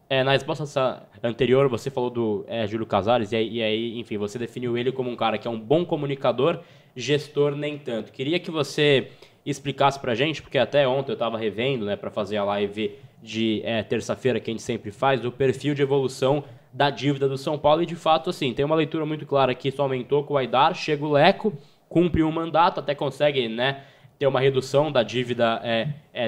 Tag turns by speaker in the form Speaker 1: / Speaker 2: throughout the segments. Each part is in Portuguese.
Speaker 1: Na resposta anterior, você falou do Júlio Casares, e aí, enfim, você definiu ele como um cara que é um bom comunicador, gestor nem tanto. Queria que você explicasse pra gente, porque até ontem eu estava revendo, né, para fazer a live de terça-feira que a gente sempre faz, o perfil de evolução da dívida do São Paulo, e de fato, assim, tem uma leitura muito clara que isso aumentou com o Aidar, chega o Leco, cumpre um mandato, até consegue, né, ter uma redução da dívida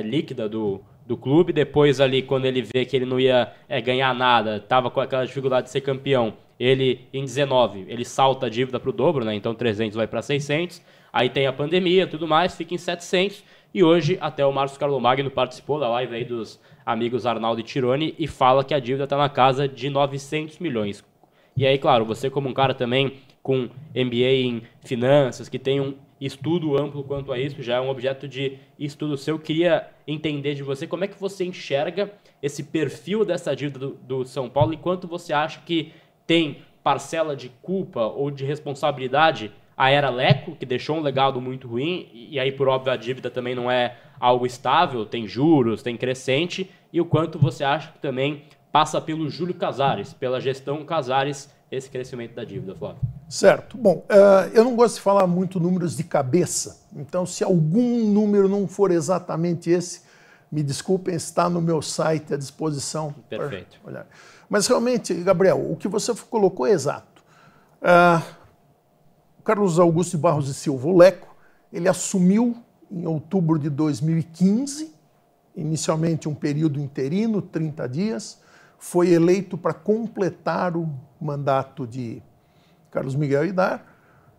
Speaker 1: líquida do clube. Depois ali, quando ele vê que ele não ia ganhar nada, estava com aquela dificuldade de ser campeão, ele, em 19, ele salta a dívida para o dobro, né? Então 300 vai para 600, aí tem a pandemia, tudo mais, fica em 700, e hoje até o Márcio Carlomagno participou da live aí dos amigos Arnaldo e Tironi e fala que a dívida está na casa de 900 milhões. E aí, claro, você como um cara também com MBA em finanças, que tem um estudo amplo quanto a isso, já é um objeto de estudo seu. Eu queria entender de você como é que você enxerga esse perfil dessa dívida do São Paulo e quanto você acha que tem parcela de culpa ou de responsabilidade a era Leco, que deixou um legado muito ruim, e aí, por óbvio, a dívida também não é algo estável, tem juros, tem crescente, e o quanto você acha que também passa pelo Júlio Casares, pela gestão Casares, esse crescimento da dívida, Flávio.
Speaker 2: Certo. Bom, eu não gosto de falar muito números de cabeça, então se algum número não for exatamente esse, me desculpem, está no meu site à disposição.
Speaker 1: Perfeito.
Speaker 2: Olhar. Mas realmente, Gabriel, o que você colocou é exato. O Carlos Augusto de Barros e Silva, o Leco, ele assumiu em outubro de 2015, inicialmente um período interino, 30 dias, foi eleito para completar o mandato de Carlos Miguel Aidar,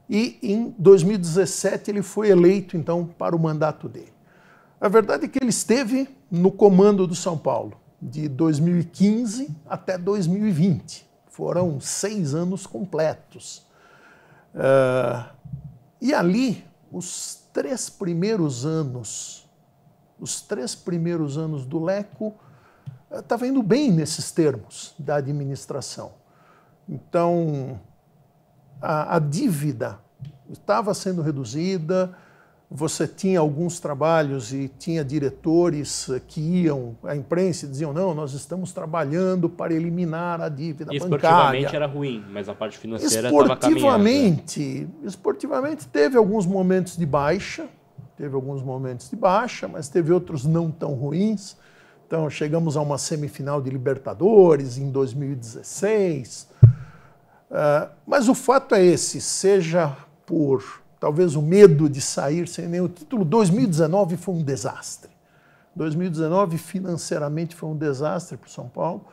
Speaker 2: e em 2017 ele foi eleito, então, para o mandato dele. A verdade é que ele esteve no comando do São Paulo, de 2015 até 2020. Foram 6 anos completos. E ali, os 3 primeiros anos do Leco, estava indo bem nesses termos da administração. Então, a dívida estava sendo reduzida, você tinha alguns trabalhos e tinha diretores que iam à imprensa e diziam, não, nós estamos trabalhando para eliminar a dívida bancária.
Speaker 1: Esportivamente era ruim, mas a parte financeira estava caminhando.
Speaker 2: Esportivamente teve alguns momentos de baixa, mas teve outros não tão ruins. Então chegamos a uma semifinal de Libertadores em 2016. Mas o fato é esse, seja por talvez o medo de sair sem nenhum título, 2019 foi um desastre. 2019 financeiramente foi um desastre para o São Paulo.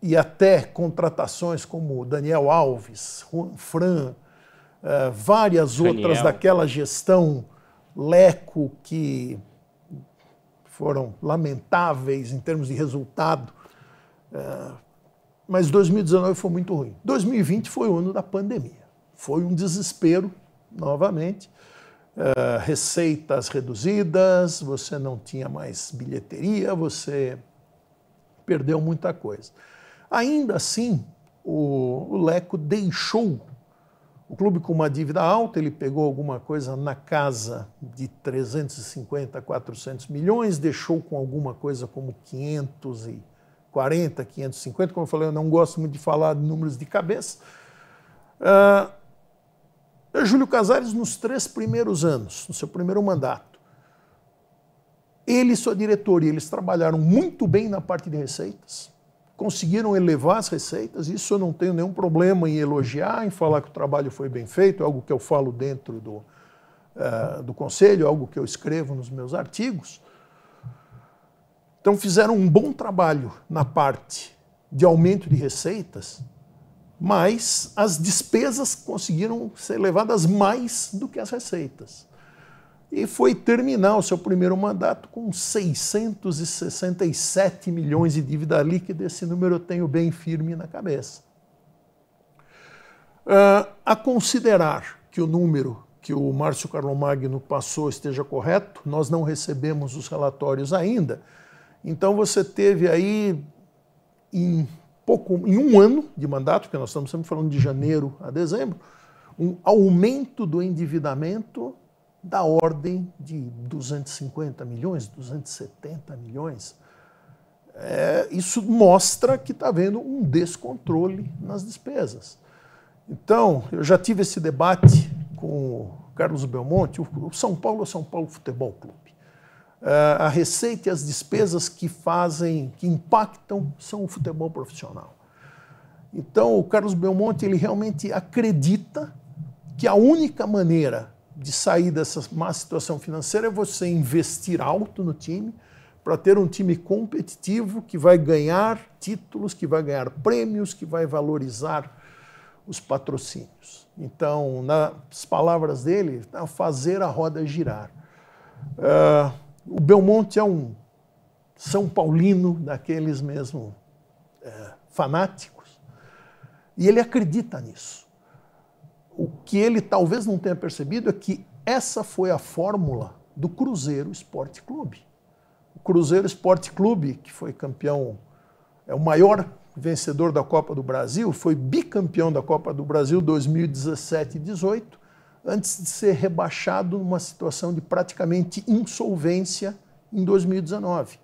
Speaker 2: E até contratações como Daniel Alves, Juan Fran, várias outras daquela gestão Leco que foram lamentáveis em termos de resultado. Mas 2019 foi muito ruim. 2020 foi o ano da pandemia. Foi um desespero, novamente. Receitas reduzidas, você não tinha mais bilheteria, você perdeu muita coisa. Ainda assim, o Leco deixou o clube com uma dívida alta, ele pegou alguma coisa na casa de 350, 400 milhões, deixou com alguma coisa como 540, 550, como eu falei, eu não gosto muito de falar de números de cabeça. Júlio Casares, nos 3 primeiros anos, no seu primeiro mandato, ele e sua diretoria, eles trabalharam muito bem na parte de receitas, conseguiram elevar as receitas, isso eu não tenho nenhum problema em elogiar, em falar que o trabalho foi bem feito, é algo que eu falo dentro do conselho, é algo que eu escrevo nos meus artigos. Então fizeram um bom trabalho na parte de aumento de receitas, mas as despesas conseguiram ser levadas mais do que as receitas. E foi terminar o seu primeiro mandato com 667 milhões de dívida líquida. Esse número eu tenho bem firme na cabeça. A considerar que o número que o Márcio Carlomagno passou esteja correto, nós não recebemos os relatórios ainda, então você teve aí em um ano de mandato, porque nós estamos sempre falando de janeiro a dezembro, um aumento do endividamento da ordem de 250 milhões, 270 milhões. isso mostra que está havendo um descontrole nas despesas. Então, eu já tive esse debate com o Carlos Belmonte. O São Paulo é o São Paulo Futebol Clube. A receita e as despesas que impactam, são o futebol profissional. Então, o Carlos Belmonte, ele realmente acredita que a única maneira de sair dessa má situação financeira é você investir alto no time, para ter um time competitivo que vai ganhar títulos, que vai ganhar prêmios, que vai valorizar os patrocínios. Então, nas palavras dele, fazer a roda girar. O Belmonte é um São Paulino, daqueles mesmo fanáticos, e ele acredita nisso. O que ele talvez não tenha percebido é que essa foi a fórmula do Cruzeiro Esporte Clube. O Cruzeiro Esporte Clube, que foi campeão, é o maior vencedor da Copa do Brasil, foi bicampeão da Copa do Brasil 2017 e 2018, antes de ser rebaixado numa situação de praticamente insolvência em 2019.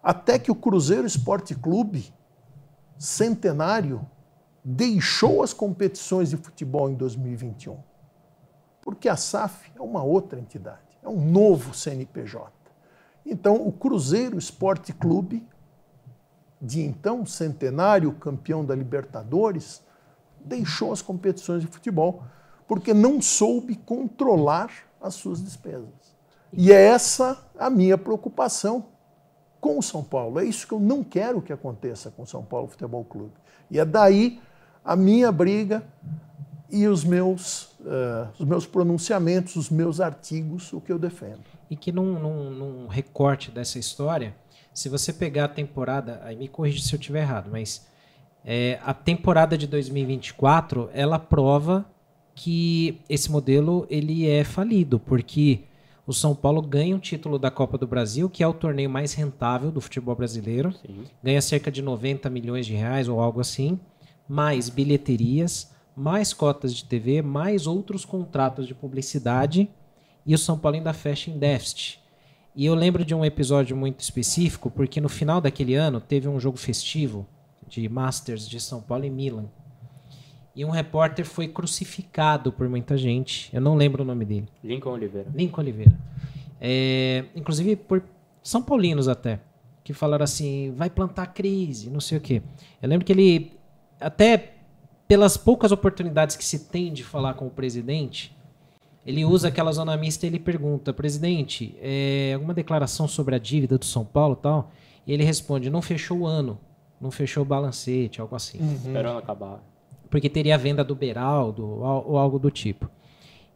Speaker 2: Até que o Cruzeiro Esporte Clube, centenário, deixou as competições de futebol em 2021. Porque a SAF é uma outra entidade, é um novo CNPJ. Então, o Cruzeiro Esporte Clube, de então centenário, campeão da Libertadores, deixou as competições de futebol, porque não soube controlar as suas despesas. E é essa a minha preocupação com o São Paulo. É isso que eu não quero que aconteça com o São Paulo Futebol Clube. E é daí a minha briga e os meus pronunciamentos, os meus artigos, o que eu defendo.
Speaker 3: E que num recorte dessa história, se você pegar a temporada, aí me corrija se eu estiver errado, mas a temporada de 2024, ela prova que esse modelo ele é falido, porque o São Paulo ganha um título da Copa do Brasil, que é o torneio mais rentável do futebol brasileiro. Sim. Ganha cerca de 90 milhões de reais ou algo assim, mais bilheterias, mais cotas de TV, mais outros contratos de publicidade, e o São Paulo ainda fecha em déficit. E eu lembro de um episódio muito específico, porque no final daquele ano teve um jogo festivo de Masters de São Paulo e Milan. E um repórter foi crucificado por muita gente. Eu não lembro o nome dele.
Speaker 1: Lincoln Oliveira.
Speaker 3: Lincoln Oliveira. Inclusive por São Paulinos até, que falaram assim, vai plantar crise, não sei o quê. Eu lembro que ele, até pelas poucas oportunidades que se tem de falar com o presidente, ele usa aquela zona mista e ele pergunta, presidente, alguma declaração sobre a dívida do São Paulo e tal? E ele responde, não fechou o ano, não fechou o balancete, algo assim.
Speaker 1: Esperando acabar.
Speaker 3: Porque teria a venda do Beraldo ou algo do tipo.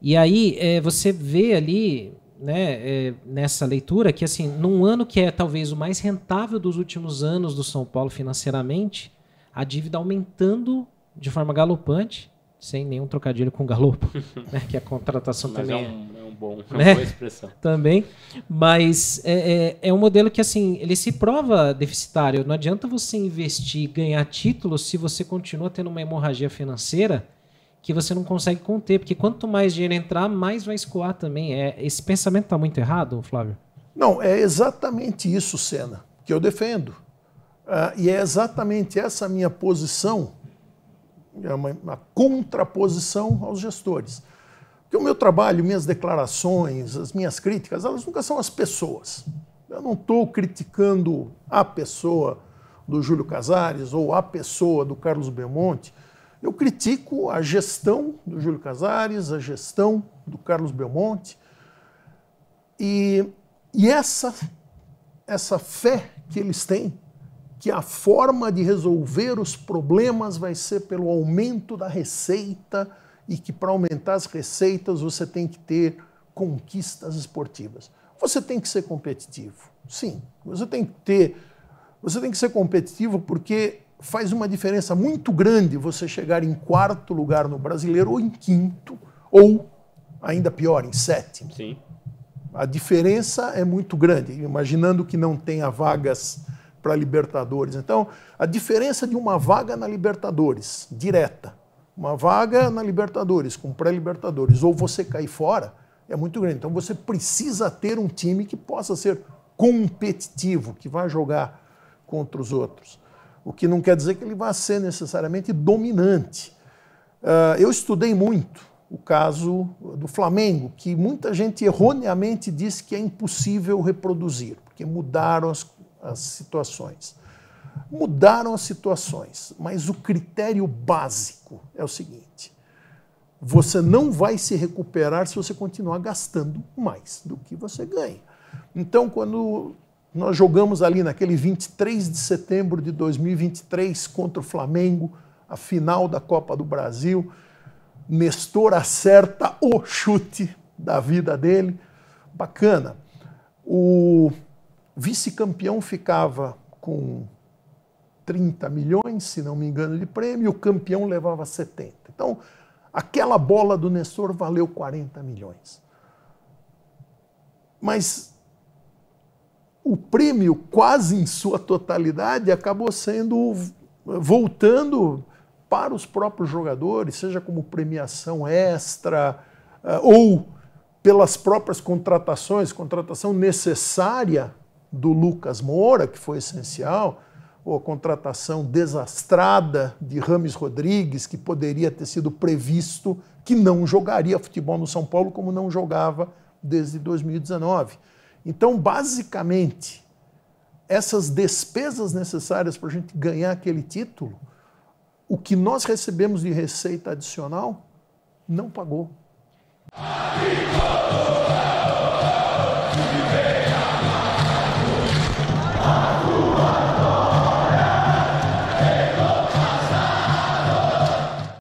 Speaker 3: E aí você vê ali, né, nessa leitura que assim, num ano que é talvez o mais rentável dos últimos anos do São Paulo financeiramente, a dívida aumentando de forma galopante, sem nenhum trocadilho com galopo, né, que a contratação
Speaker 1: mas
Speaker 3: também
Speaker 1: é uma
Speaker 3: né?
Speaker 1: boa expressão.
Speaker 3: Também, mas é um modelo que assim, ele se prova deficitário. Não adianta você investir e ganhar títulos se você continua tendo uma hemorragia financeira que você não consegue conter, porque quanto mais dinheiro entrar, mais vai escoar também. Esse pensamento está muito errado, Flávio?
Speaker 2: Não, é exatamente isso, Senna, que eu defendo. E é exatamente essa minha posição, é uma contraposição aos gestores. Porque o meu trabalho, minhas declarações, as minhas críticas, elas nunca são as pessoas. Eu não estou criticando a pessoa do Júlio Casares ou a pessoa do Carlos Belmonte. Eu critico a gestão do Júlio Casares, a gestão do Carlos Belmonte. E essa fé que eles têm, que a forma de resolver os problemas vai ser pelo aumento da receita e que para aumentar as receitas você tem que ter conquistas esportivas. Você tem que ser competitivo, sim. Você tem que ser competitivo porque faz uma diferença muito grande você chegar em 4º lugar no Brasileiro ou em 5º, ou ainda pior, em 7º.
Speaker 1: Sim.
Speaker 2: A diferença é muito grande, imaginando que não tenha vagas para Libertadores. Então, a diferença de uma vaga na Libertadores, direta, uma vaga na Libertadores, com pré-Libertadores, ou você cair fora, é muito grande. Então, você precisa ter um time que possa ser competitivo, que vai jogar contra os outros. O que não quer dizer que ele vá ser necessariamente dominante. Eu estudei muito o caso do Flamengo, que muita gente erroneamente diz que é impossível reproduzir, porque mudaram as situações. Mudaram as situações, mas o critério básico é o seguinte: você não vai se recuperar se você continuar gastando mais do que você ganha. Então, quando nós jogamos ali naquele 23 de setembro de 2023 contra o Flamengo, a final da Copa do Brasil, Nestor acerta o chute da vida dele. Bacana. O vice-campeão ficava com 30 milhões, se não me engano, de prêmio, e o campeão levava 70. Então, aquela bola do Nestor valeu 40 milhões. Mas o prêmio, quase em sua totalidade, acabou voltando para os próprios jogadores, seja como premiação extra ou pelas próprias contratações, contratação necessária do Lucas Moura, que foi essencial, ou a contratação desastrada de Rames Rodrigues, que poderia ter sido previsto que não jogaria futebol no São Paulo como não jogava desde 2019. Então, basicamente, essas despesas necessárias para a gente ganhar aquele título, o que nós recebemos de receita adicional não pagou.